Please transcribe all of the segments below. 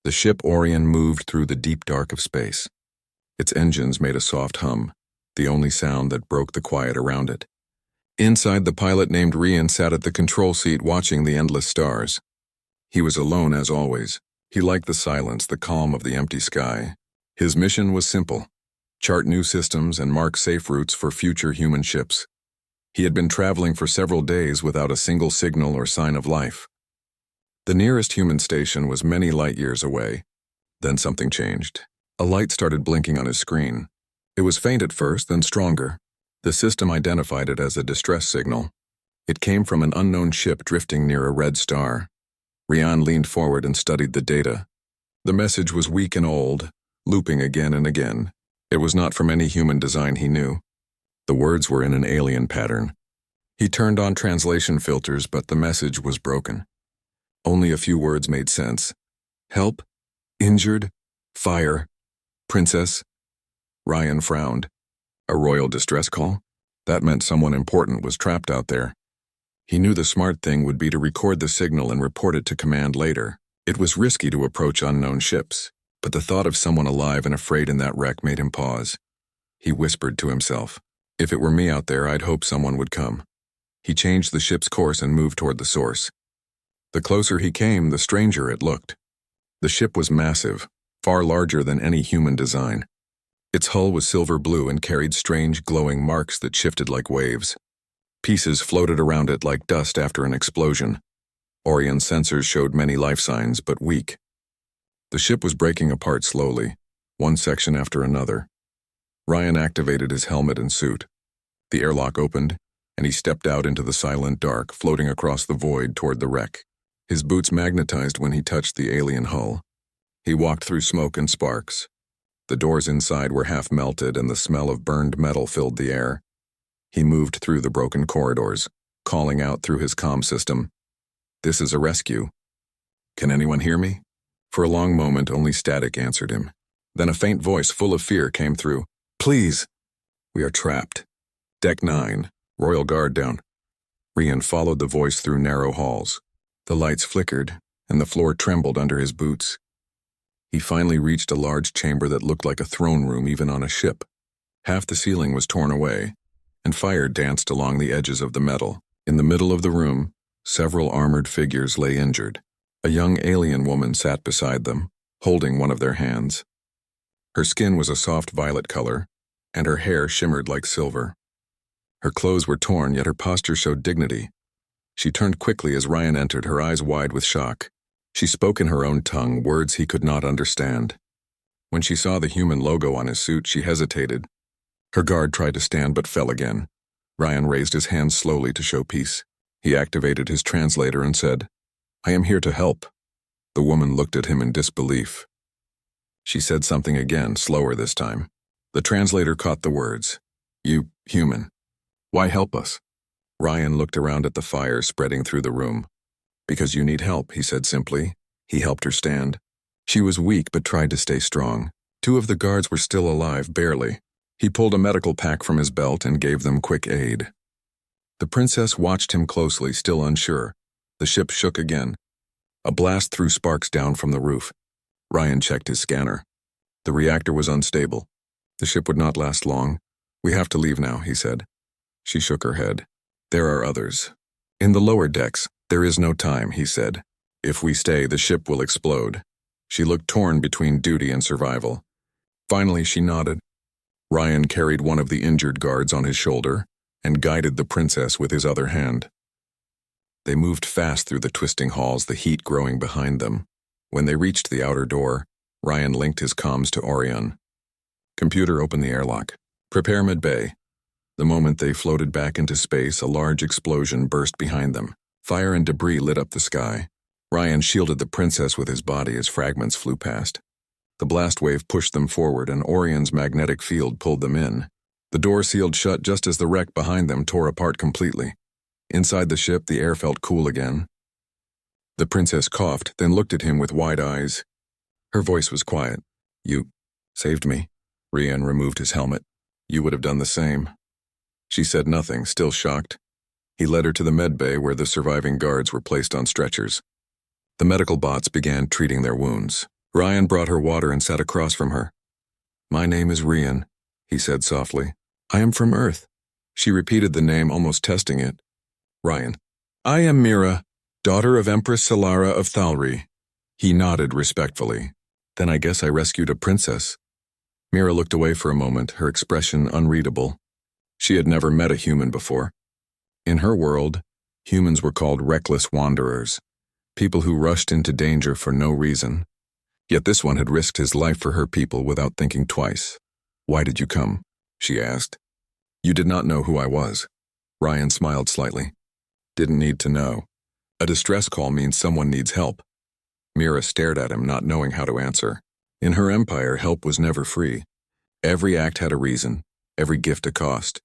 The ship Orion moved through the deep dark of space. Its engines made a soft hum, the only sound that broke the quiet around it. Inside, the pilot named Rian sat at the control seat watching the endless stars. He was alone as always. He liked the silence, the calm of the empty sky. His mission was simple: chart new systems and mark safe routes for future human ships. He had been traveling for several days without a single signal or sign of life. The nearest human station was many light years away. Then something changed. A light started blinking on his screen. It was faint at first, then stronger. The system identified it as a distress signal. It came from an unknown ship drifting near a red star. Rian leaned forward and studied the data. The message was weak and old, looping again and again. It was not from any human design he knew. The words were in an alien pattern. He turned on translation filters, but the message was broken. Only a few words made sense. Help? Injured? Fire? Princess? Rian frowned. A royal distress call? That meant someone important was trapped out there. He knew the smart thing would be to record the signal and report it to command later. It was risky to approach unknown ships, but the thought of someone alive and afraid in that wreck made him pause. He whispered to himself, "If it were me out there, I'd hope someone would come." He changed the ship's course and moved toward the source. The closer he came, the stranger it looked. The ship was massive, far larger than any human design. Its hull was silver blue and carried strange, glowing marks that shifted like waves. Pieces floated around it like dust after an explosion. Orion's sensors showed many life signs, but weak. The ship was breaking apart slowly, one section after another. Rian activated his helmet and suit. The airlock opened, and he stepped out into the silent dark, floating across the void toward the wreck. His boots magnetized when he touched the alien hull. He walked through smoke and sparks. The doors inside were half melted, and the smell of burned metal filled the air. He moved through the broken corridors, calling out through his comm system, "This is a rescue. Can anyone hear me?" For a long moment, only static answered him. Then a faint voice full of fear came through. "Please! We are trapped. Deck 9, Royal Guard down." Rian followed the voice through narrow halls. The lights flickered, and the floor trembled under his boots. He finally reached a large chamber that looked like a throne room even on a ship. Half the ceiling was torn away, and fire danced along the edges of the metal. In the middle of the room, several armored figures lay injured. A young alien woman sat beside them, holding one of their hands. Her skin was a soft violet color, and her hair shimmered like silver. Her clothes were torn, yet her posture showed dignity. She turned quickly as Rian entered, her eyes wide with shock. She spoke in her own tongue, words he could not understand. When she saw the human logo on his suit, she hesitated. Her guard tried to stand but fell again. Rian raised his hands slowly to show peace. He activated his translator and said, "I am here to help." The woman looked at him in disbelief. She said something again, slower this time. The translator caught the words. "You, human. Why help us?" Rian looked around at the fire spreading through the room. "Because you need help," he said simply. He helped her stand. She was weak but tried to stay strong. Two of the guards were still alive, barely. He pulled a medical pack from his belt and gave them quick aid. The princess watched him closely, still unsure. The ship shook again. A blast threw sparks down from the roof. Rian checked his scanner. The reactor was unstable. The ship would not last long. "We have to leave now," he said. She shook her head. "There are others. In the lower decks, there is no time," he said. "If we stay, the ship will explode." She looked torn between duty and survival. Finally, she nodded. Rian carried one of the injured guards on his shoulder and guided the princess with his other hand. They moved fast through the twisting halls, the heat growing behind them. When they reached the outer door, Rian linked his comms to Orion. "Computer, open the airlock. Prepare mid-bay." The moment they floated back into space, a large explosion burst behind them. Fire and debris lit up the sky. Rian shielded the princess with his body as fragments flew past. The blast wave pushed them forward, and Orion's magnetic field pulled them in. The door sealed shut just as the wreck behind them tore apart completely. Inside the ship, the air felt cool again. The princess coughed, then looked at him with wide eyes. Her voice was quiet. "You saved me." Rian removed his helmet. "You would have done the same." She said nothing, still shocked. He led her to the med bay where the surviving guards were placed on stretchers. The medical bots began treating their wounds. Ryan brought her water and sat across from her. "My name is Rian," he said softly. "I am from Earth." She repeated the name, almost testing it. "Ryan." "I am Mira, daughter of Empress Solara of Thalri." He nodded respectfully. "Then I guess I rescued a princess." Mira looked away for a moment, her expression unreadable. She had never met a human before. In her world, humans were called reckless wanderers, people who rushed into danger for no reason. Yet this one had risked his life for her people without thinking twice. "Why did you come?" she asked. "You did not know who I was." Ryan smiled slightly. "Didn't need to know. A distress call means someone needs help." Mira stared at him, not knowing how to answer. In her empire, help was never free. Every act had a reason, every gift a cost.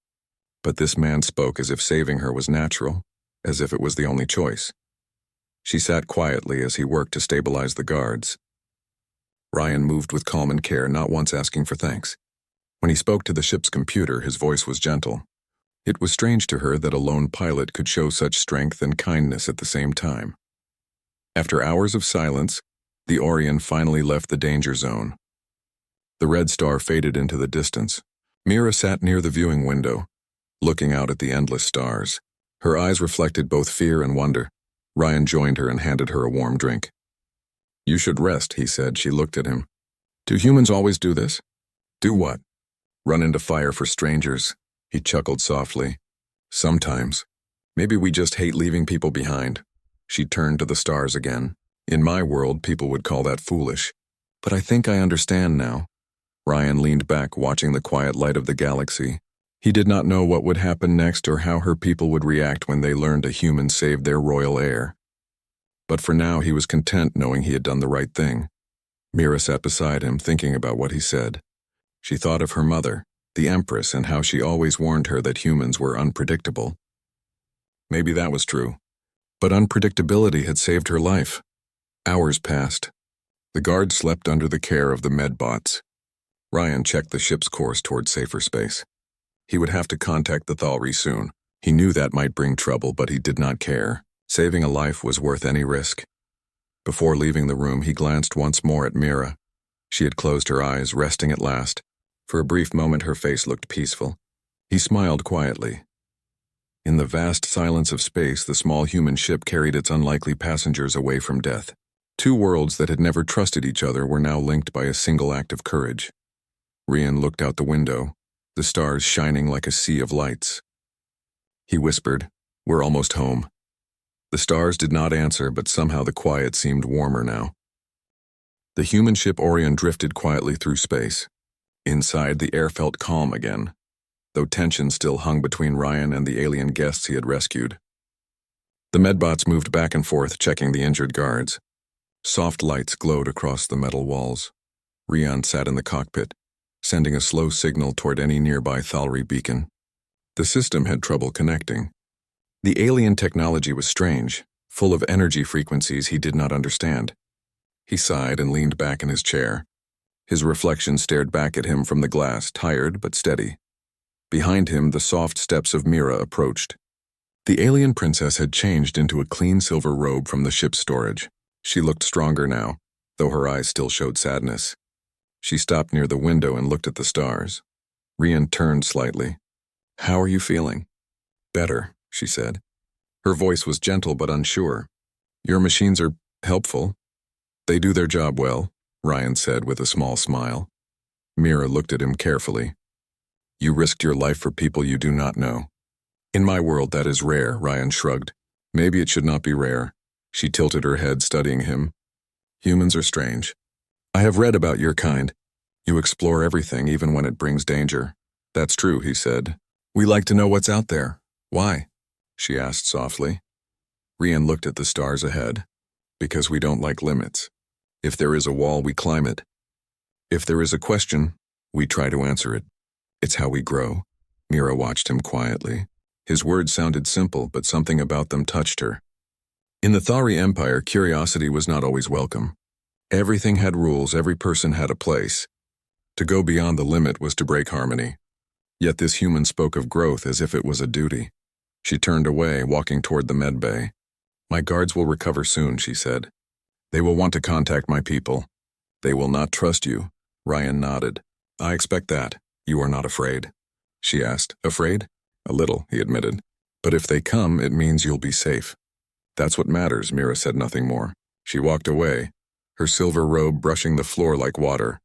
But this man spoke as if saving her was natural, as if it was the only choice. She sat quietly as he worked to stabilize the guards. Ryan moved with calm and care, not once asking for thanks. When he spoke to the ship's computer, his voice was gentle. It was strange to her that a lone pilot could show such strength and kindness at the same time. After hours of silence, the Orion finally left the danger zone. The red star faded into the distance. Mira sat near the viewing window, looking out at the endless stars. Her eyes reflected both fear and wonder. Ryan joined her and handed her a warm drink. "You should rest," he said. She looked at him. "Do humans always do this?" "Do what?" "Run into fire for strangers." He chuckled softly. "Sometimes. Maybe we just hate leaving people behind." She turned to the stars again. "In my world, people would call that foolish. But I think I understand now." Ryan leaned back, watching the quiet light of the galaxy. He did not know what would happen next or how her people would react when they learned a human saved their royal heir. But for now, he was content knowing he had done the right thing. Mira sat beside him, thinking about what he said. She thought of her mother, the Empress, and how she always warned her that humans were unpredictable. Maybe that was true. But unpredictability had saved her life. Hours passed. The guards slept under the care of the medbots. Ryan checked the ship's course toward safer space. He would have to contact the Thalri soon. He knew that might bring trouble, but he did not care. Saving a life was worth any risk. Before leaving the room, he glanced once more at Mira. She had closed her eyes, resting at last. For a brief moment, her face looked peaceful. He smiled quietly. In the vast silence of space, the small human ship carried its unlikely passengers away from death. Two worlds that had never trusted each other were now linked by a single act of courage. Rian looked out the window, the stars shining like a sea of lights. He whispered, "We're almost home." The stars did not answer, but somehow the quiet seemed warmer now. The human ship Orion drifted quietly through space. Inside, the air felt calm again, though tension still hung between Ryan and the alien guests he had rescued. The medbots moved back and forth, checking the injured guards. Soft lights glowed across the metal walls. Rian sat in the cockpit, sending a slow signal toward any nearby Thalri beacon. The system had trouble connecting. The alien technology was strange, full of energy frequencies he did not understand. He sighed and leaned back in his chair. His reflection stared back at him from the glass, tired but steady. Behind him, the soft steps of Mira approached. The alien princess had changed into a clean silver robe from the ship's storage. She looked stronger now, though her eyes still showed sadness. She stopped near the window and looked at the stars. Rian turned slightly. "How are you feeling?" "Better," she said. Her voice was gentle but unsure. "Your machines are helpful." "They do their job well," Ryan said with a small smile. Mira looked at him carefully. "You risked your life for people you do not know." "In my world, that is rare," Ryan shrugged. "Maybe it should not be rare." She tilted her head, studying him. "Humans are strange. I have read about your kind. You explore everything, even when it brings danger." "That's true," he said. "We like to know what's out there." "Why?" she asked softly. Rian looked at the stars ahead. "Because we don't like limits. If there is a wall, we climb it. If there is a question, we try to answer it. It's how we grow." Mira watched him quietly. His words sounded simple, but something about them touched her. In the Thalri Empire, curiosity was not always welcome. Everything had rules, every person had a place. To go beyond the limit was to break harmony. Yet this human spoke of growth as if it was a duty. She turned away, walking toward the med bay. "My guards will recover soon," she said. "They will want to contact my people. They will not trust you. Ryan nodded. I expect that. You are not afraid. She asked. Afraid? A little, he admitted. But if they come, it means you'll be safe. That's what matters, Mira said nothing more. She walked away, her silver robe brushing the floor like water.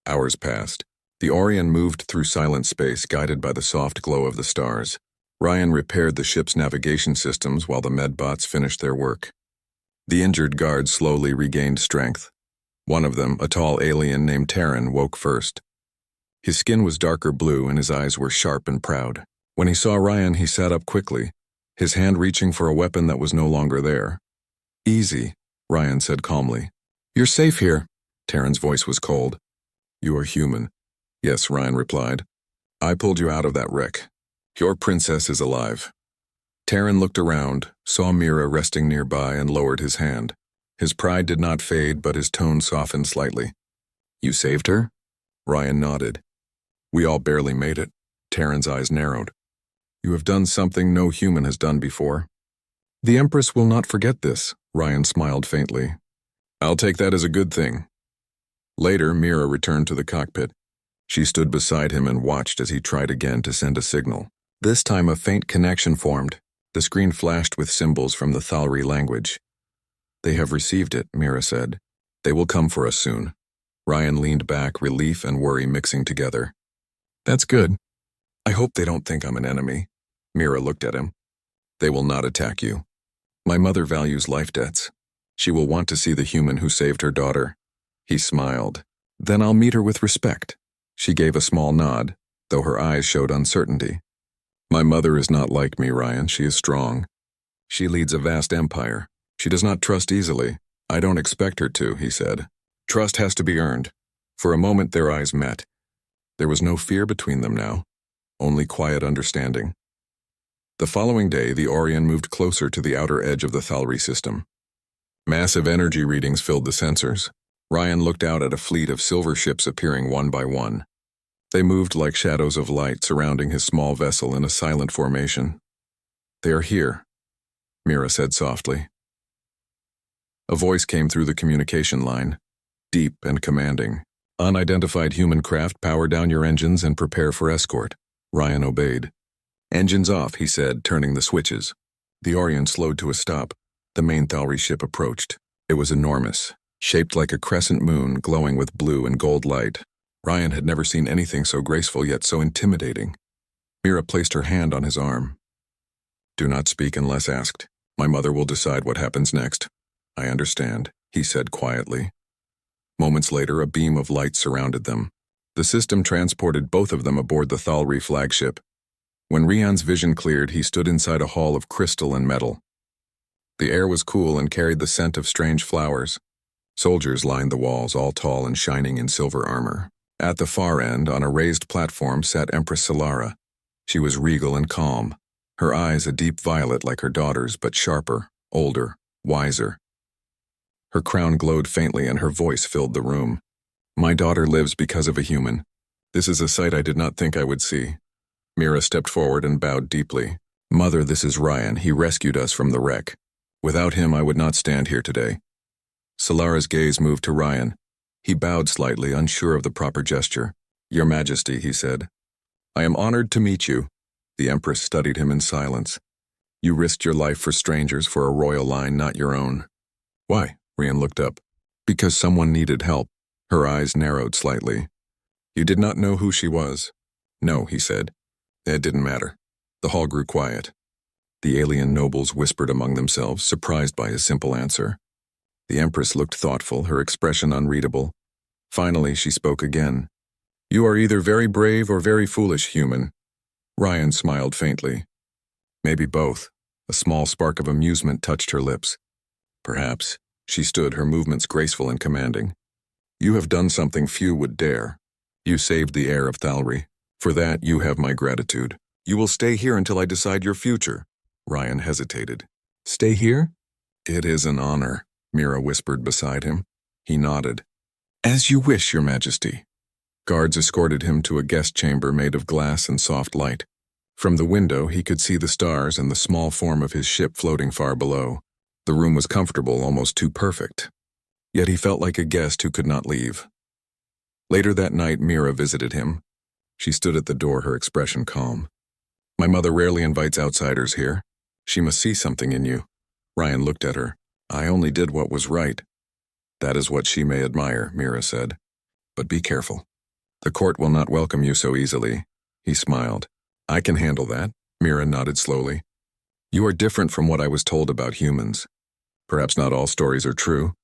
Hours passed. The Orion moved through silent space, guided by the soft glow of the stars. Ryan repaired the ship's navigation systems while the medbots finished their work. The injured guards slowly regained strength. One of them, a tall alien named Terran, woke first. His skin was darker blue and his eyes were sharp and proud. When he saw Ryan, he sat up quickly, his hand reaching for a weapon that was no longer there. Easy, Ryan said calmly. You're safe here. Terran's voice was cold. You are human. Yes, Ryan replied. I pulled you out of that wreck. Your princess is alive. Terran looked around, saw Mira resting nearby and lowered his hand. His pride did not fade, but his tone softened slightly. You saved her? Ryan nodded. We all barely made it. Terran's eyes narrowed. You have done something no human has done before. The Empress will not forget this, Ryan smiled faintly. I'll take that as a good thing. Later, Mira returned to the cockpit. She stood beside him and watched as he tried again to send a signal. This time a faint connection formed. The screen flashed with symbols from the Thalri language. They have received it, Mira said. They will come for us soon. Ryan leaned back, relief and worry mixing together. That's good. I hope they don't think I'm an enemy. Mira looked at him. They will not attack you. My mother values life debts. She will want to see the human who saved her daughter. He smiled. Then I'll meet her with respect. She gave a small nod, though her eyes showed uncertainty. My mother is not like me, Ryan. She is strong. She leads a vast empire. She does not trust easily. I don't expect her to, he said. Trust has to be earned. For a moment their eyes met. There was no fear between them now, only quiet understanding. The following day, the Orion moved closer to the outer edge of the Thalri system. Massive energy readings filled the sensors. Ryan looked out at a fleet of silver ships appearing one by one. They moved like shadows of light surrounding his small vessel in a silent formation. They are here, Mira said softly. A voice came through the communication line, deep and commanding. Unidentified human craft, power down your engines and prepare for escort. Ryan obeyed. Engines off, he said, turning the switches. The Orion slowed to a stop. The main Thalri ship approached. It was enormous, shaped like a crescent moon glowing with blue and gold light. Ryan had never seen anything so graceful yet so intimidating. Mira placed her hand on his arm. Do not speak unless asked. My mother will decide what happens next. I understand, he said quietly. Moments later, a beam of light surrounded them. The system transported both of them aboard the Thalri flagship. When Rian's vision cleared, he stood inside a hall of crystal and metal. The air was cool and carried the scent of strange flowers. Soldiers lined the walls, all tall and shining in silver armor. At the far end, on a raised platform, sat Empress Solara. She was regal and calm, her eyes a deep violet like her daughter's, but sharper, older, wiser. Her crown glowed faintly and her voice filled the room. My daughter lives because of a human. This is a sight I did not think I would see. Mira stepped forward and bowed deeply. Mother, this is Ryan. He rescued us from the wreck. Without him, I would not stand here today. Solara's gaze moved to Ryan. He bowed slightly, unsure of the proper gesture. Your Majesty, he said. I am honored to meet you. The Empress studied him in silence. You risked your life for strangers for a royal line not your own. Why? Ryan looked up. Because someone needed help. Her eyes narrowed slightly. You did not know who she was? No, he said. It didn't matter. The hall grew quiet. The alien nobles whispered among themselves, surprised by his simple answer. The Empress looked thoughtful, her expression unreadable. Finally, she spoke again. You are either very brave or very foolish, human. Ryan smiled faintly. Maybe both. A small spark of amusement touched her lips. Perhaps. She stood, her movements graceful and commanding. You have done something few would dare. You saved the heir of Thalri. For that, you have my gratitude. You will stay here until I decide your future. Ryan hesitated. Stay here? It is an honor, Mira whispered beside him. He nodded. As you wish, Your Majesty. Guards escorted him to a guest chamber made of glass and soft light. From the window, he could see the stars and the small form of his ship floating far below. The room was comfortable, almost too perfect. yet he felt like a guest who could not leave. Later that night, Mira visited him. She stood at the door, her expression calm. "My mother rarely invites outsiders here. She must see something in you." Ryan looked at her. "I only did what was right." "That is what she may admire," Mira said. "But be careful. The court will not welcome you so easily." He smiled. "I can handle that." Mira nodded slowly. "You are different from what I was told about humans. Perhaps not all stories are true."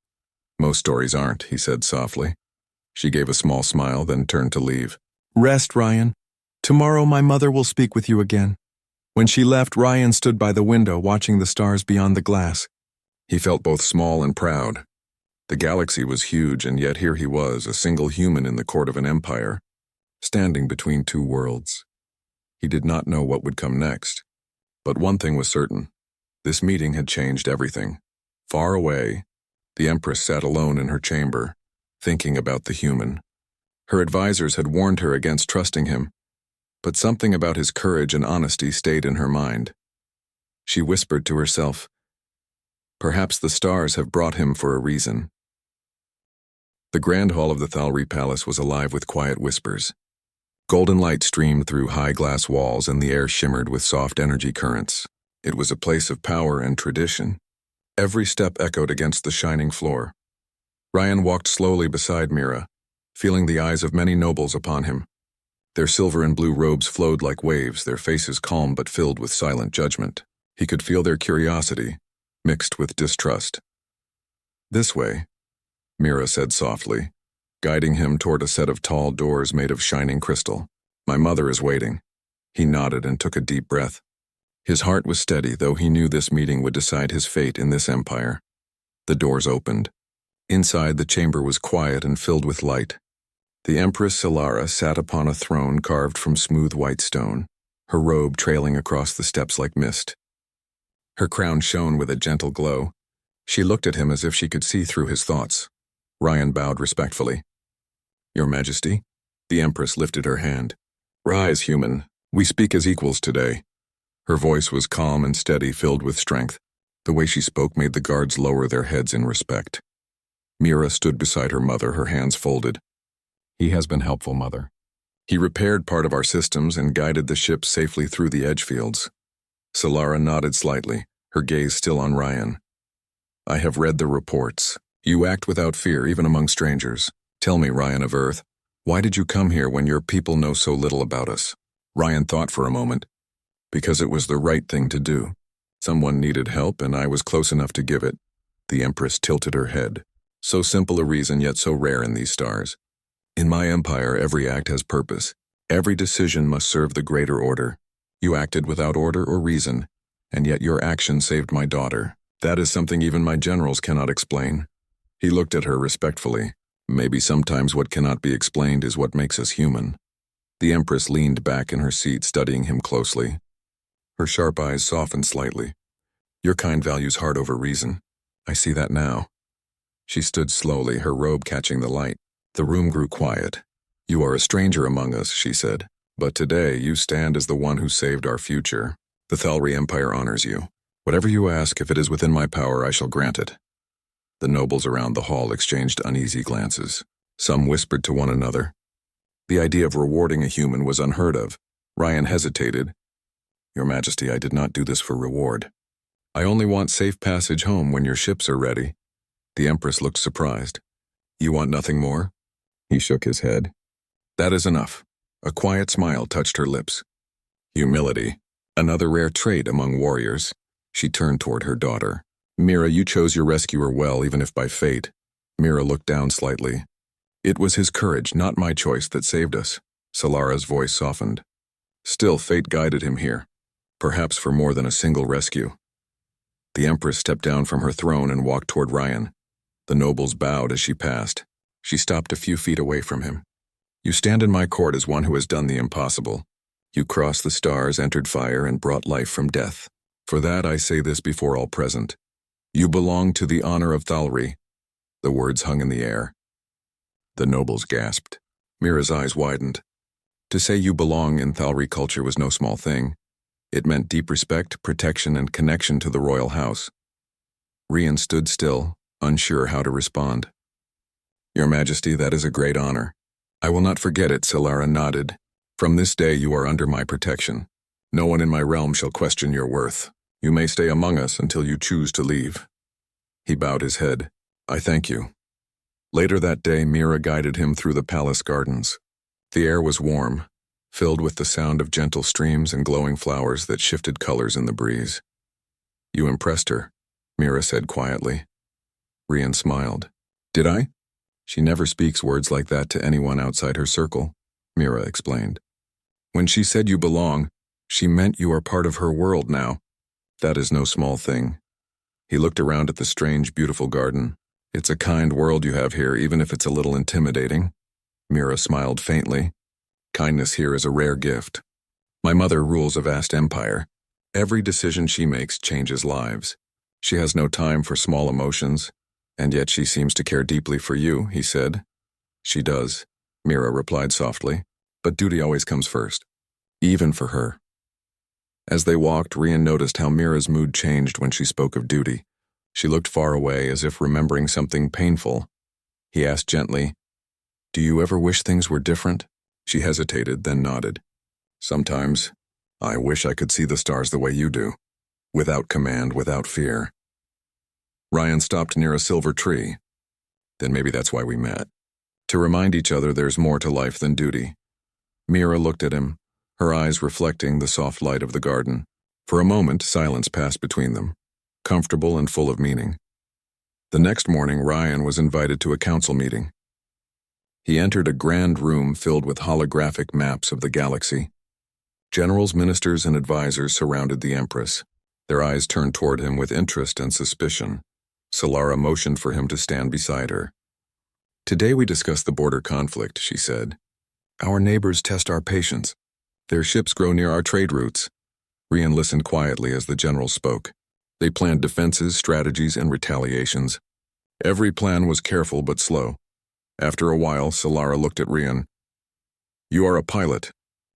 "Most stories aren't," he said softly. She gave a small smile, then turned to leave. "Rest, Ryan. Tomorrow my mother will speak with you again." When she left, Ryan stood by the window watching the stars beyond the glass. He felt both small and proud. The galaxy was huge, and yet here he was, a single human in the court of an empire, standing between two worlds. He did not know what would come next. But one thing was certain. This meeting had changed everything. Far away, the Empress sat alone in her chamber, thinking about the human. Her advisors had warned her against trusting him, but something about his courage and honesty stayed in her mind. She whispered to herself, "Perhaps the stars have brought him for a reason." The grand hall of the Thalri Palace was alive with quiet whispers. Golden light streamed through high glass walls, and the air shimmered with soft energy currents. It was a place of power and tradition. Every step echoed against the shining floor. Ryan walked slowly beside Mira, feeling the eyes of many nobles upon him. Their silver and blue robes flowed like waves, their faces calm but filled with silent judgment. He could feel their curiosity, mixed with distrust. "This way," Mira said softly, guiding him toward a set of tall doors made of shining crystal. "My mother is waiting." He nodded and took a deep breath. His heart was steady, though he knew this meeting would decide his fate in this empire. The doors opened. Inside, the chamber was quiet and filled with light. The Empress Solara sat upon a throne carved from smooth white stone, her robe trailing across the steps like mist. Her crown shone with a gentle glow. She looked at him as if she could see through his thoughts. Ryan bowed respectfully. "Your Majesty?" The Empress lifted her hand. "Rise, human. We speak as equals today." Her voice was calm and steady, filled with strength. The way she spoke made the guards lower their heads in respect. Mira stood beside her mother, her hands folded. "He has been helpful, Mother. He repaired part of our systems and guided the ship safely through the edge fields." Solara nodded slightly, her gaze still on Ryan. "I have read the reports. You act without fear, even among strangers. Tell me, Ryan of Earth, why did you come here when your people know so little about us?" Ryan thought for a moment. "Because it was the right thing to do. Someone needed help, and I was close enough to give it." The Empress tilted her head. "So simple a reason, yet so rare in these stars. In my empire, every act has purpose. Every decision must serve the greater order. You acted without order or reason, and yet your action saved my daughter. That is something even my generals cannot explain." He looked at her respectfully. "Maybe sometimes what cannot be explained is what makes us human." The Empress leaned back in her seat, studying him closely. Her sharp eyes softened slightly. "Your kind values heart over reason. I see that now." She stood slowly, her robe catching the light. The room grew quiet. "You are a stranger among us," she said, "but today you stand as the one who saved our future. The Thalri Empire honors you. Whatever you ask, if it is within my power, I shall grant it." The nobles around the hall exchanged uneasy glances. Some whispered to one another. The idea of rewarding a human was unheard of. Ryan hesitated. "Your Majesty, I did not do this for reward. I only want safe passage home when your ships are ready." The Empress looked surprised. "You want nothing more?" He shook his head. "That is enough." A quiet smile touched her lips. "Humility, another rare trait among warriors." She turned toward her daughter. "Mira, you chose your rescuer well, even if by fate." Mira looked down slightly. "It was his courage, not my choice, that saved us." Solara's voice softened. "Still, fate guided him here, perhaps for more than a single rescue." The Empress stepped down from her throne and walked toward Ryan. The nobles bowed as she passed. She stopped a few feet away from him. "You stand in my court as one who has done the impossible. You crossed the stars, entered fire, and brought life from death. For that I say this before all present. You belong to the honor of Thalri." The words hung in the air. The nobles gasped. Mira's eyes widened. To say you belong in Thalri culture was no small thing. It meant deep respect, protection, and connection to the royal house. Rian stood still, unsure how to respond. Your Majesty, that is a great honor. I will not forget it, Solara nodded. From this day you are under my protection. No one in my realm shall question your worth. You may stay among us until you choose to leave. He bowed his head. I thank you. Later that day, Mira guided him through the palace gardens. The air was warm, filled with the sound of gentle streams and glowing flowers that shifted colors in the breeze. You impressed her, Mira said quietly. Rian smiled. Did I? She never speaks words like that to anyone outside her circle, Mira explained. When she said you belong, she meant you are part of her world now. That is no small thing. He looked around at the strange, beautiful garden. It's a kind world you have here, even if it's a little intimidating. Mira smiled faintly. Kindness here is a rare gift. My mother rules a vast empire. Every decision she makes changes lives. She has no time for small emotions, and yet she seems to care deeply for you, he said. She does, Mira replied softly, but duty always comes first, even for her. As they walked, Rian noticed how Mira's mood changed when she spoke of duty. She looked far away, as if remembering something painful. He asked gently, Do you ever wish things were different? She hesitated, then nodded. Sometimes. I wish I could see the stars the way you do. Without command, without fear. Ryan stopped near a silver tree. Then maybe that's why we met. To remind each other there's more to life than duty. Mira looked at him, her eyes reflecting the soft light of the garden. For a moment, silence passed between them, comfortable and full of meaning. The next morning, Ryan was invited to a council meeting. He entered a grand room filled with holographic maps of the galaxy. Generals, ministers, and advisors surrounded the Empress, their eyes turned toward him with interest and suspicion. Solara motioned for him to stand beside her. Today we discuss the border conflict, she said. Our neighbors test our patience. Their ships grow near our trade routes. Rian listened quietly as the general spoke. They planned defenses, strategies, and retaliations. Every plan was careful but slow. After a while, Solara looked at Rian. You are a pilot.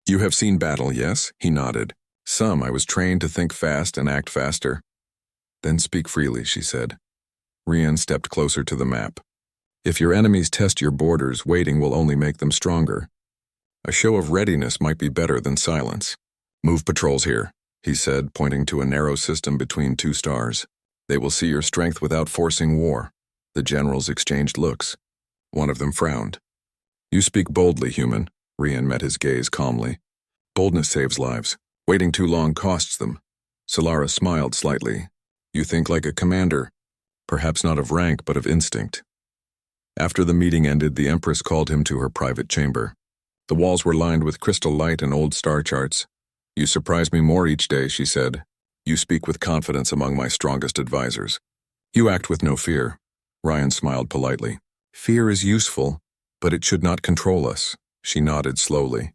You have seen battle, yes? He nodded. Some. I was trained to think fast and act faster. Then speak freely, she said. Rian stepped closer to the map. If your enemies test your borders, waiting will only make them stronger. A show of readiness might be better than silence. Move patrols here, he said, pointing to a narrow system between two stars. They will see your strength without forcing war. The generals exchanged looks. One of them frowned. You speak boldly, human. Rian met his gaze calmly. Boldness saves lives. Waiting too long costs them. Solara smiled slightly. You think like a commander. Perhaps not of rank, but of instinct. After the meeting ended, the Empress called him to her private chamber. The walls were lined with crystal light and old star charts. You surprise me more each day, she said. You speak with confidence among my strongest advisors. You act with no fear. Ryan smiled politely. Fear is useful, but it should not control us. She nodded slowly.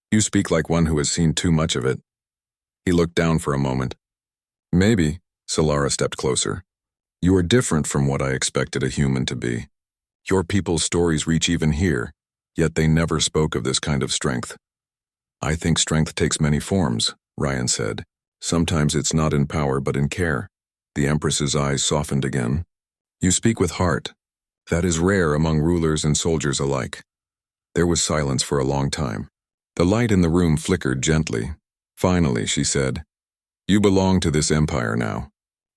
You speak like one who has seen too much of it. He looked down for a moment. Maybe, Solara stepped closer. You are different from what I expected a human to be. Your people's stories reach even here, yet they never spoke of this kind of strength. I think strength takes many forms, Ryan said. Sometimes it's not in power but in care. The Empress's eyes softened again. You speak with heart. That is rare among rulers and soldiers alike. There was silence for a long time. The light in the room flickered gently. Finally, she said, You belong to this empire now.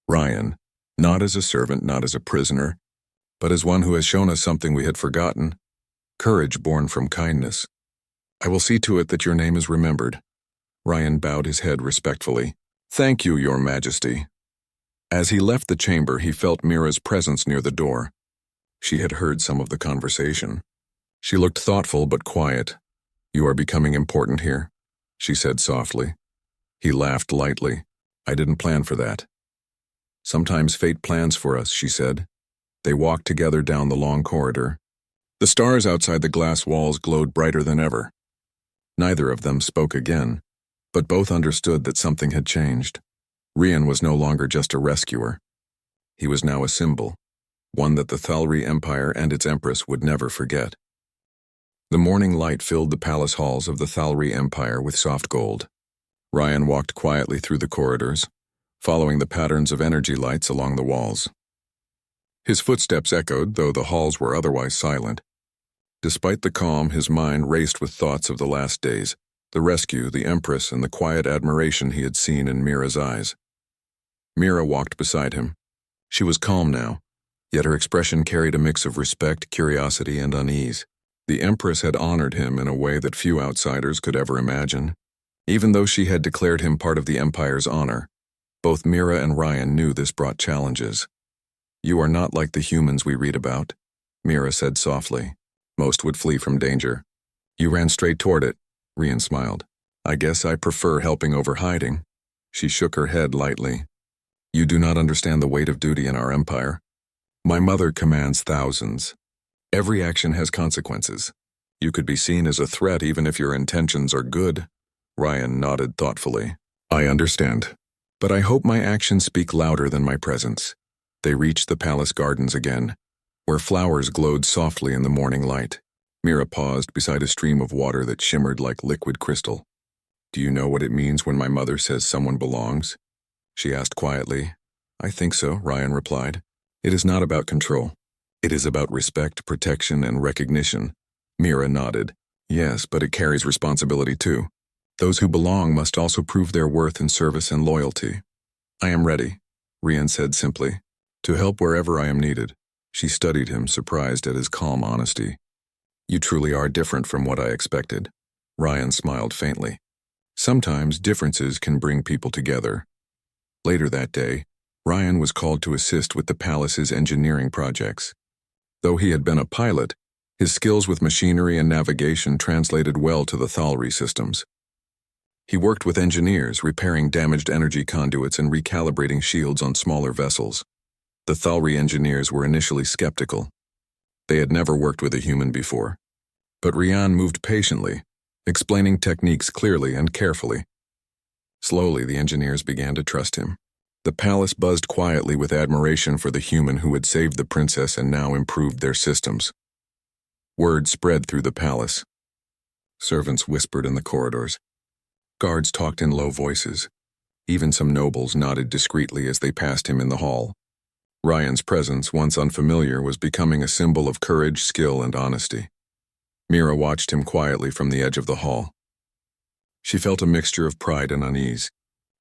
Ryan, not as a servant, not as a prisoner, but as one who has shown us something we had forgotten. Courage born from kindness. I will see to it that your name is remembered. Ryan bowed his head respectfully. Thank you, Your Majesty. As he left the chamber, he felt Mira's presence near the door. She had heard some of the conversation. She looked thoughtful but quiet. You are becoming important here, she said softly. He laughed lightly. I didn't plan for that. Sometimes fate plans for us, she said. They walked together down the long corridor. The stars outside the glass walls glowed brighter than ever. Neither of them spoke again, but both understood that something had changed. Rian was no longer just a rescuer. He was now a symbol, one that the Thalri Empire and its Empress would never forget. The morning light filled the palace halls of the Thalri Empire with soft gold. Ryan walked quietly through the corridors, following the patterns of energy lights along the walls. His footsteps echoed, though the halls were otherwise silent. Despite the calm, his mind raced with thoughts of the last days, the rescue, the Empress, and the quiet admiration he had seen in Mira's eyes. Mira walked beside him. She was calm now, yet her expression carried a mix of respect, curiosity, and unease. The Empress had honored him in a way that few outsiders could ever imagine. Even though she had declared him part of the Empire's honor, both Mira and Ryan knew this brought challenges. "You are not like the humans we read about," Mira said softly. "Most would flee from danger. You ran straight toward it," Ryan smiled. "I guess I prefer helping over hiding." She shook her head lightly. "You do not understand the weight of duty in our empire. My mother commands thousands. Every action has consequences. You could be seen as a threat even if your intentions are good." Ryan nodded thoughtfully. "I understand. But I hope my actions speak louder than my presence." They reached the palace gardens again, where flowers glowed softly in the morning light. Mira paused beside a stream of water that shimmered like liquid crystal. "Do you know what it means when my mother says someone belongs?" she asked quietly. "I think so," Ryan replied. "It is not about control. It is about respect, protection, and recognition." Mira nodded. "Yes, but it carries responsibility too. Those who belong must also prove their worth in service and loyalty." "I am ready," Ryan said simply, "to help wherever I am needed." She studied him, surprised at his calm honesty. "You truly are different from what I expected." Ryan smiled faintly. "Sometimes differences can bring people together." Later that day, Ryan was called to assist with the palace's engineering projects. Though he had been a pilot, his skills with machinery and navigation translated well to the Thalri systems. He worked with engineers, repairing damaged energy conduits and recalibrating shields on smaller vessels. The Thalri engineers were initially skeptical. They had never worked with a human before. But Ryan moved patiently, explaining techniques clearly and carefully. Slowly, the engineers began to trust him. The palace buzzed quietly with admiration for the human who had saved the princess and now improved their systems. Word spread through the palace. Servants whispered in the corridors. Guards talked in low voices. Even some nobles nodded discreetly as they passed him in the hall. Ryan's presence, once unfamiliar, was becoming a symbol of courage, skill, and honesty. Mira watched him quietly from the edge of the hall. She felt a mixture of pride and unease.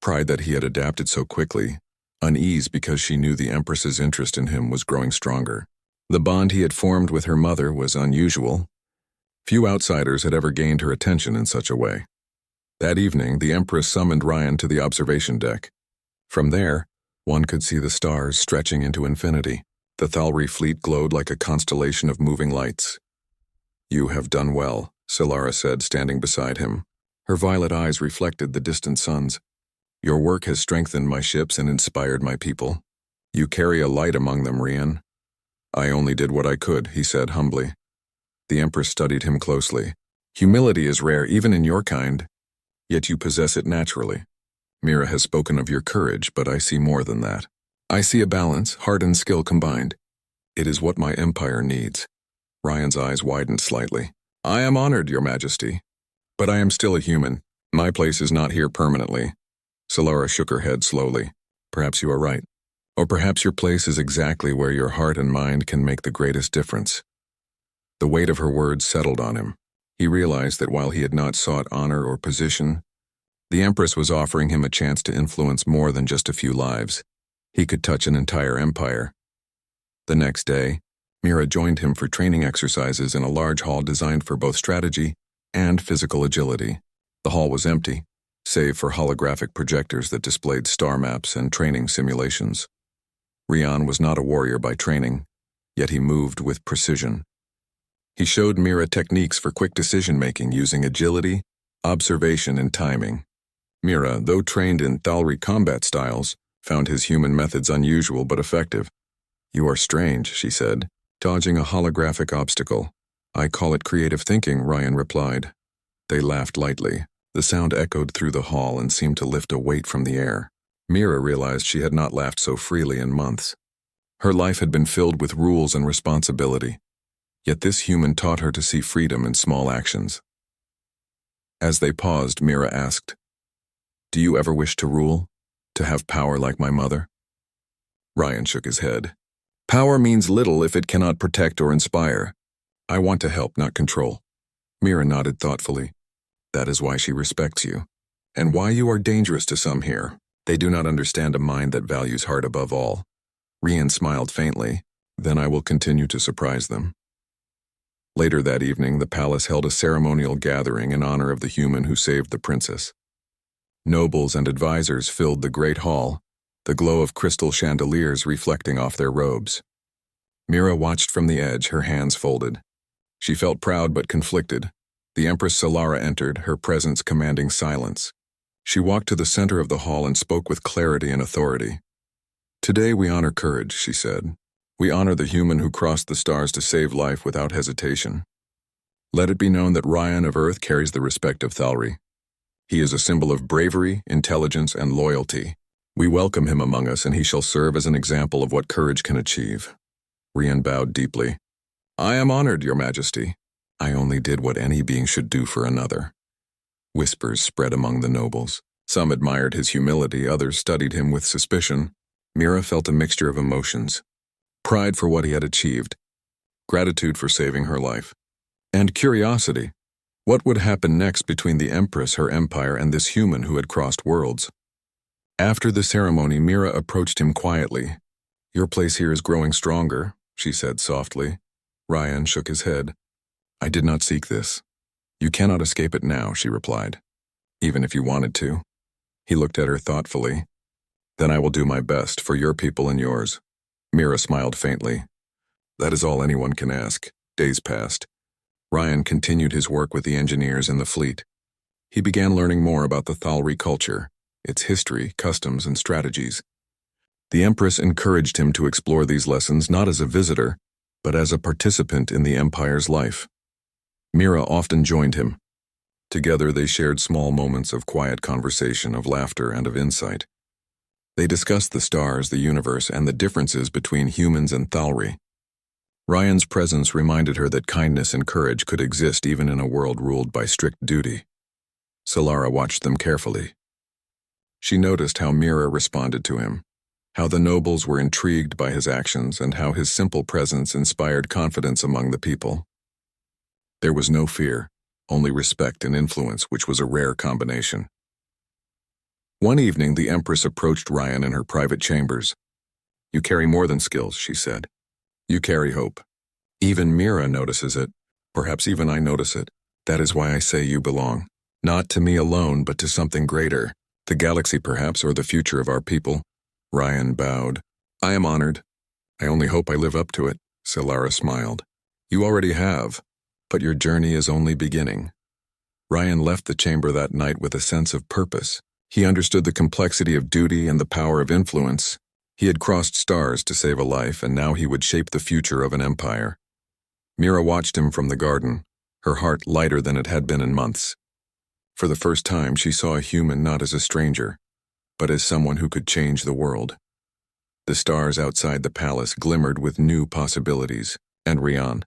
Pride that he had adapted so quickly, unease because she knew the Empress's interest in him was growing stronger. The bond he had formed with her mother was unusual. Few outsiders had ever gained her attention in such a way. That evening, the Empress summoned Ryan to the observation deck. From there, one could see the stars stretching into infinity. The Thalri fleet glowed like a constellation of moving lights. "You have done well," Solara said, standing beside him. Her violet eyes reflected the distant suns. "Your work has strengthened my ships and inspired my people. You carry a light among them, Ryan." "I only did what I could," he said humbly. The Empress studied him closely. "Humility is rare even in your kind, yet you possess it naturally. Mira has spoken of your courage, but I see more than that. I see a balance, heart and skill combined. It is what my empire needs." Ryan's eyes widened slightly. "I am honored, Your Majesty. But I am still a human. My place is not here permanently." Solara shook her head slowly. "Perhaps you are right. Or perhaps your place is exactly where your heart and mind can make the greatest difference." The weight of her words settled on him. He realized that while he had not sought honor or position, the Empress was offering him a chance to influence more than just a few lives. He could touch an entire empire. The next day, Mira joined him for training exercises in a large hall designed for both strategy and physical agility. The hall was empty, save for holographic projectors that displayed star maps and training simulations. Ryan was not a warrior by training, yet he moved with precision. He showed Mira techniques for quick decision-making using agility, observation, and timing. Mira, though trained in Thalri combat styles, found his human methods unusual but effective. "You are strange," she said, dodging a holographic obstacle. "I call it creative thinking," Ryan replied. They laughed lightly. The sound echoed through the hall and seemed to lift a weight from the air. Mira realized she had not laughed so freely in months. Her life had been filled with rules and responsibility. Yet this human taught her to see freedom in small actions. As they paused, Mira asked, "Do you ever wish to rule? To have power like my mother?" Ryan shook his head. Power means little if it cannot protect or inspire. I want to help, not control. Mira nodded thoughtfully. That is why she respects you. And why you are dangerous to some here. They do not understand a mind that values heart above all. Rian smiled faintly. Then I will continue to surprise them. Later that evening, the palace held a ceremonial gathering in honor of the human who saved the princess. Nobles and advisors filled the great hall, the glow of crystal chandeliers reflecting off their robes. Mira watched from the edge, her hands folded. She felt proud but conflicted. The Empress Solara entered, her presence commanding silence. She walked to the center of the hall and spoke with clarity and authority. Today we honor courage, she said. We honor the human who crossed the stars to save life without hesitation. Let it be known that Ryan of Earth carries the respect of Thalri. He is a symbol of bravery, intelligence, and loyalty. We welcome him among us, and he shall serve as an example of what courage can achieve. Rian bowed deeply. I am honored, Your Majesty. I only did what any being should do for another. Whispers spread among the nobles. Some admired his humility, others studied him with suspicion. Mira felt a mixture of emotions. Pride for what he had achieved, gratitude for saving her life, and curiosity. What would happen next between the Empress, her empire, and this human who had crossed worlds? After the ceremony, Mira approached him quietly. Your place here is growing stronger, she said softly. Ryan shook his head. I did not seek this. You cannot escape it now, she replied. Even if you wanted to. He looked at her thoughtfully. Then I will do my best for your people and yours. Mira smiled faintly. That is all anyone can ask. Days passed. Ryan continued his work with the engineers and the fleet. He began learning more about the Thalri culture, its history, customs, and strategies. The Empress encouraged him to explore these lessons not as a visitor, but as a participant in the Empire's life. Mira often joined him. Together they shared small moments of quiet conversation, of laughter, and of insight. They discussed the stars, the universe, and the differences between humans and Thalri. Ryan's presence reminded her that kindness and courage could exist even in a world ruled by strict duty. Solara watched them carefully. She noticed how Mira responded to him, how the nobles were intrigued by his actions, and how his simple presence inspired confidence among the people. There was no fear, only respect and influence, which was a rare combination. One evening, the Empress approached Ryan in her private chambers. You carry more than skills, she said. You carry hope. Even Mira notices it. Perhaps even I notice it. That is why I say you belong. Not to me alone, but to something greater. The galaxy, perhaps, or the future of our people. Ryan bowed. I am honored. I only hope I live up to it, Solara smiled. You already have, but your journey is only beginning. Ryan left the chamber that night with a sense of purpose. He understood the complexity of duty and the power of influence. He had crossed stars to save a life, and now he would shape the future of an empire. Mira watched him from the garden, her heart lighter than it had been in months. For the first time, she saw a human not as a stranger, but as someone who could change the world. The stars outside the palace glimmered with new possibilities, and Rian,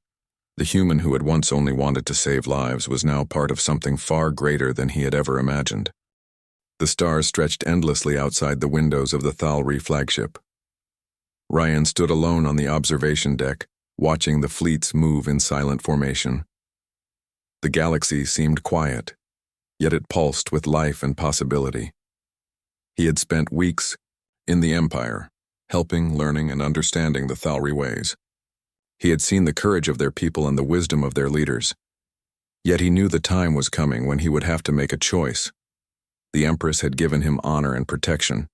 the human who had once only wanted to save lives, was now part of something far greater than he had ever imagined. The stars stretched endlessly outside the windows of the Thalri flagship. Ryan stood alone on the observation deck, watching the fleets move in silent formation. The galaxy seemed quiet, yet it pulsed with life and possibility. He had spent weeks in the Empire, helping, learning, and understanding the Thalri ways. He had seen the courage of their people and the wisdom of their leaders. Yet he knew the time was coming when he would have to make a choice. The Empress had given him honor and protection.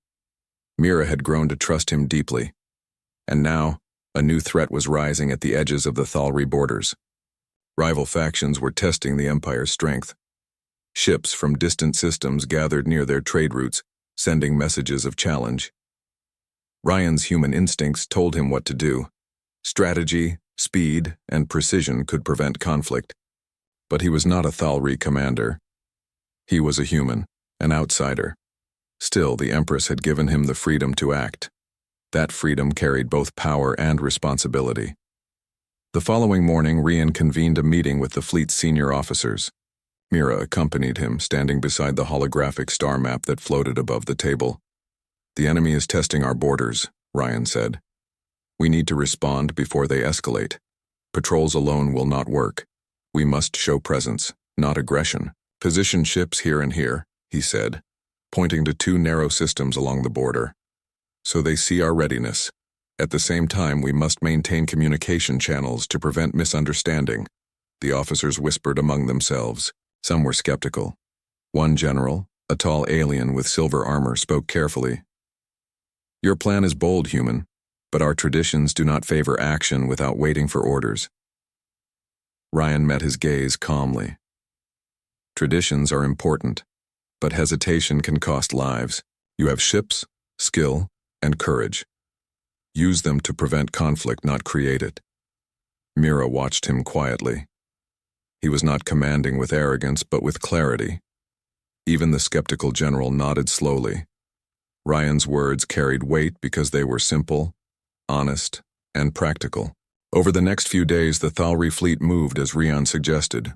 Mira had grown to trust him deeply. And now, a new threat was rising at the edges of the Thalri borders. Rival factions were testing the Empire's strength. Ships from distant systems gathered near their trade routes, sending messages of challenge. Ryan's human instincts told him what to do. Strategy, speed, and precision could prevent conflict. But he was not a Thalri commander. He was a human. An outsider. Still, the Empress had given him the freedom to act. That freedom carried both power and responsibility. The following morning, Rian convened a meeting with the fleet's senior officers. Mira accompanied him, standing beside the holographic star map that floated above the table. The enemy is testing our borders, Ryan said. We need to respond before they escalate. Patrols alone will not work. We must show presence, not aggression. Position ships here and here, he said, pointing to two narrow systems along the border. So they see our readiness. At the same time, we must maintain communication channels to prevent misunderstanding. The officers whispered among themselves. Some were skeptical. One general, a tall alien with silver armor, spoke carefully. Your plan is bold, human, but our traditions do not favor action without waiting for orders. Ryan met his gaze calmly. Traditions are important, but hesitation can cost lives. You have ships, skill, and courage. Use them to prevent conflict, not create it. Mira watched him quietly. He was not commanding with arrogance, but with clarity. Even the skeptical general nodded slowly. Ryan's words carried weight because they were simple, honest, and practical. Over the next few days, the Thalri fleet moved as Rian suggested.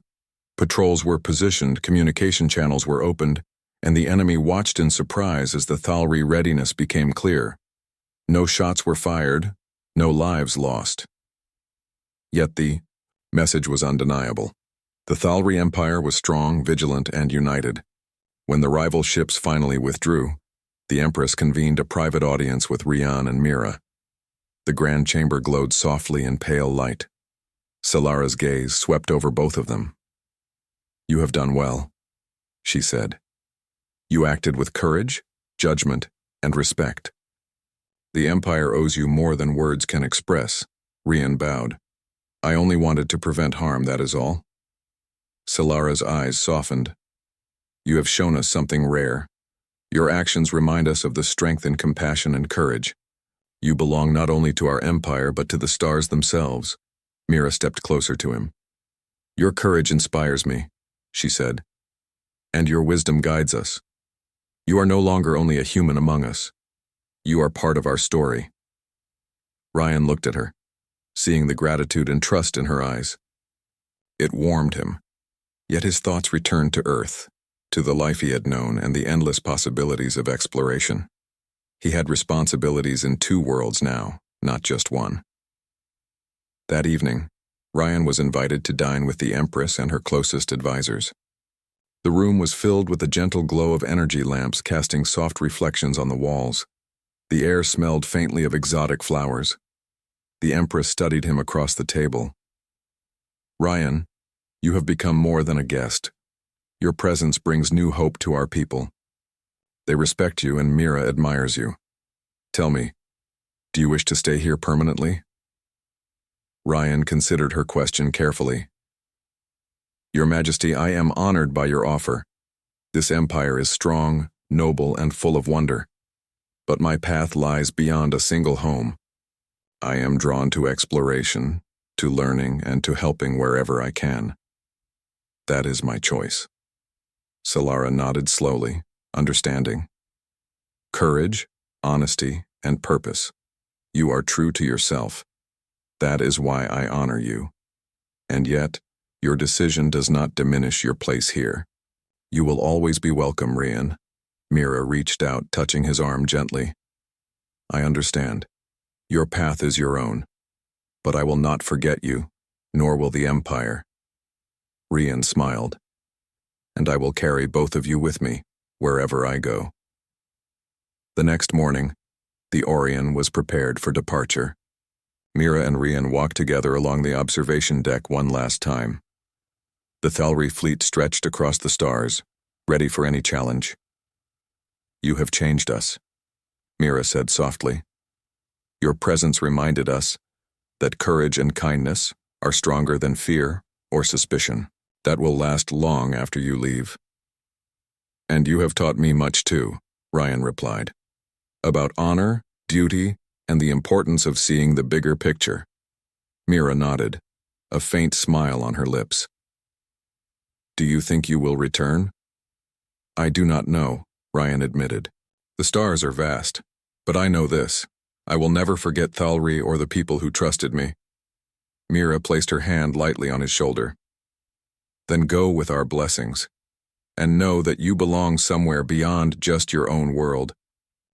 Patrols were positioned, communication channels were opened, and the enemy watched in surprise as the Thalri readiness became clear. No shots were fired, no lives lost. Yet the message was undeniable. The Thalri Empire was strong, vigilant, and united. When the rival ships finally withdrew, the Empress convened a private audience with Rian and Mira. The grand chamber glowed softly in pale light. Solara's gaze swept over both of them. You have done well, she said. You acted with courage, judgment, and respect. The Empire owes you more than words can express, Rian bowed. I only wanted to prevent harm, that is all. Solara's eyes softened. You have shown us something rare. Your actions remind us of the strength and compassion and courage. You belong not only to our empire, but to the stars themselves. Mira stepped closer to him. Your courage inspires me, she said, and your wisdom guides us. You are no longer only a human among us. You are part of our story. Ryan looked at her, seeing the gratitude and trust in her eyes. It warmed him, yet his thoughts returned to Earth, to the life he had known and the endless possibilities of exploration. He had responsibilities in two worlds now, not just one. That evening, Ryan was invited to dine with the Empress and her closest advisors. The room was filled with a gentle glow of energy lamps casting soft reflections on the walls. The air smelled faintly of exotic flowers. The Empress studied him across the table. Ryan, you have become more than a guest. Your presence brings new hope to our people. They respect you and Mira admires you. Tell me, do you wish to stay here permanently? Ryan considered her question carefully. Your Majesty, I am honored by your offer. This empire is strong, noble, and full of wonder. But my path lies beyond a single home. I am drawn to exploration, to learning, and to helping wherever I can. That is my choice. Solara nodded slowly, understanding. Courage, honesty, and purpose. You are true to yourself. That is why I honor you. And yet, your decision does not diminish your place here. You will always be welcome, Rian. Mira reached out, touching his arm gently. I understand. Your path is your own. But I will not forget you, nor will the Empire. Rian smiled. And I will carry both of you with me, wherever I go. The next morning, the Orion was prepared for departure. Mira and Rian walked together along the observation deck one last time. The Thalri fleet stretched across the stars, ready for any challenge. You have changed us, Mira said softly. Your presence reminded us that courage and kindness are stronger than fear or suspicion. That will last long after you leave. And you have taught me much too, Ryan replied. About honor, duty, and the importance of seeing the bigger picture. Mira nodded, a faint smile on her lips. Do you think you will return? I do not know, Ryan admitted. The stars are vast, but I know this. I will never forget Thalri or the people who trusted me. Mira placed her hand lightly on his shoulder. Then go with our blessings, and know that you belong somewhere beyond just your own world.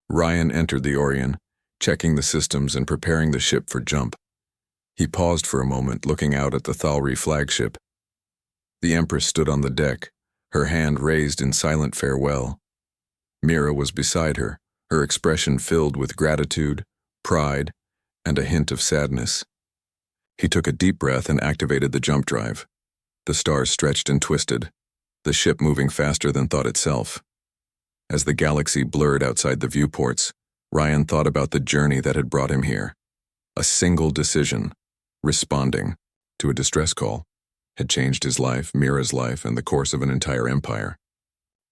Ryan entered the Orion, checking the systems and preparing the ship for jump. He paused for a moment, looking out at the Thalri flagship. The Empress stood on the deck, her hand raised in silent farewell. Mira was beside her, her expression filled with gratitude, pride, and a hint of sadness. He took a deep breath and activated the jump drive. The stars stretched and twisted, the ship moving faster than thought itself. As the galaxy blurred outside the viewports, Ryan thought about the journey that had brought him here. A single decision, responding to a distress call, had changed his life, Mira's life, and the course of an entire empire.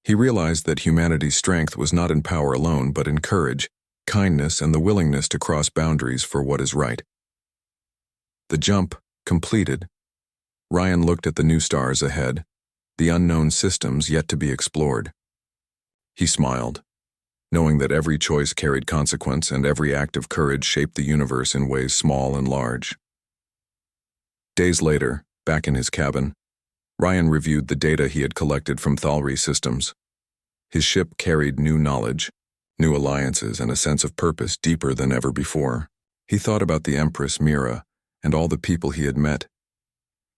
He realized that humanity's strength was not in power alone, but in courage, kindness, and the willingness to cross boundaries for what is right. The jump completed. Ryan looked at the new stars ahead, the unknown systems yet to be explored. He smiled, knowing that every choice carried consequence and every act of courage shaped the universe in ways small and large. Days later, back in his cabin, Ryan reviewed the data he had collected from Thalri systems. His ship carried new knowledge, new alliances, and a sense of purpose deeper than ever before. He thought about the Empress Mira and all the people he had met.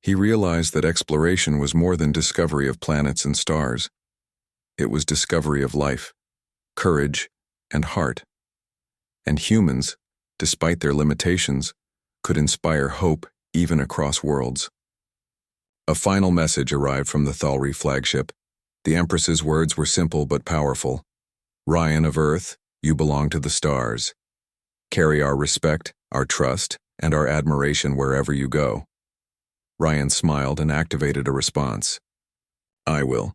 He realized that exploration was more than discovery of planets and stars. It was discovery of life, courage, and heart. And humans, despite their limitations, could inspire hope even across worlds. A final message arrived from the Thalri flagship. The Empress's words were simple but powerful. Ryan of Earth, you belong to the stars. Carry our respect, our trust, and our admiration wherever you go. Ryan smiled and activated a response. I will,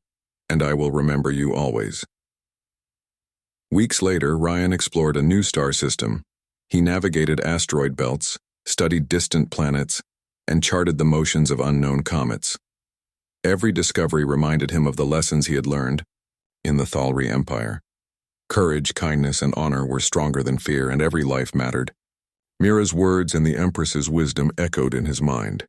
and I will remember you always. Weeks later, Ryan explored a new star system. He navigated asteroid belts, studied distant planets, and charted the motions of unknown comets. Every discovery reminded him of the lessons he had learned in the Thalri Empire. Courage, kindness, and honor were stronger than fear, and every life mattered. Mira's words and the Empress's wisdom echoed in his mind.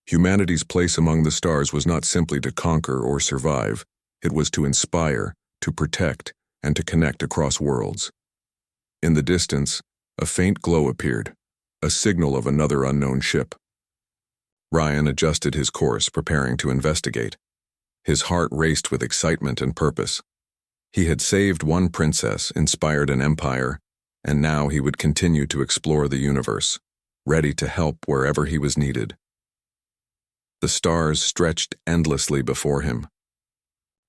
Humanity's place among the stars was not simply to conquer or survive. It was to inspire, to protect, and to connect across worlds. In the distance, a faint glow appeared, a signal of another unknown ship. Ryan adjusted his course, preparing to investigate. His heart raced with excitement and purpose. He had saved one princess, inspired an empire, and now he would continue to explore the universe, ready to help wherever he was needed. The stars stretched endlessly before him,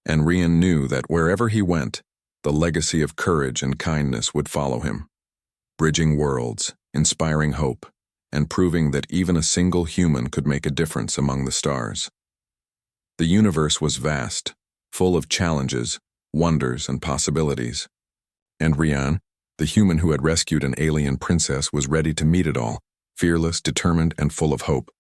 and Ryan knew that wherever he went, the legacy of courage and kindness would follow him, bridging worlds, inspiring hope, and proving that even a single human could make a difference among the stars. The universe was vast, full of challenges, wonders, and possibilities. And Ryan, the human who had rescued an alien princess, was ready to meet it all, fearless, determined, and full of hope.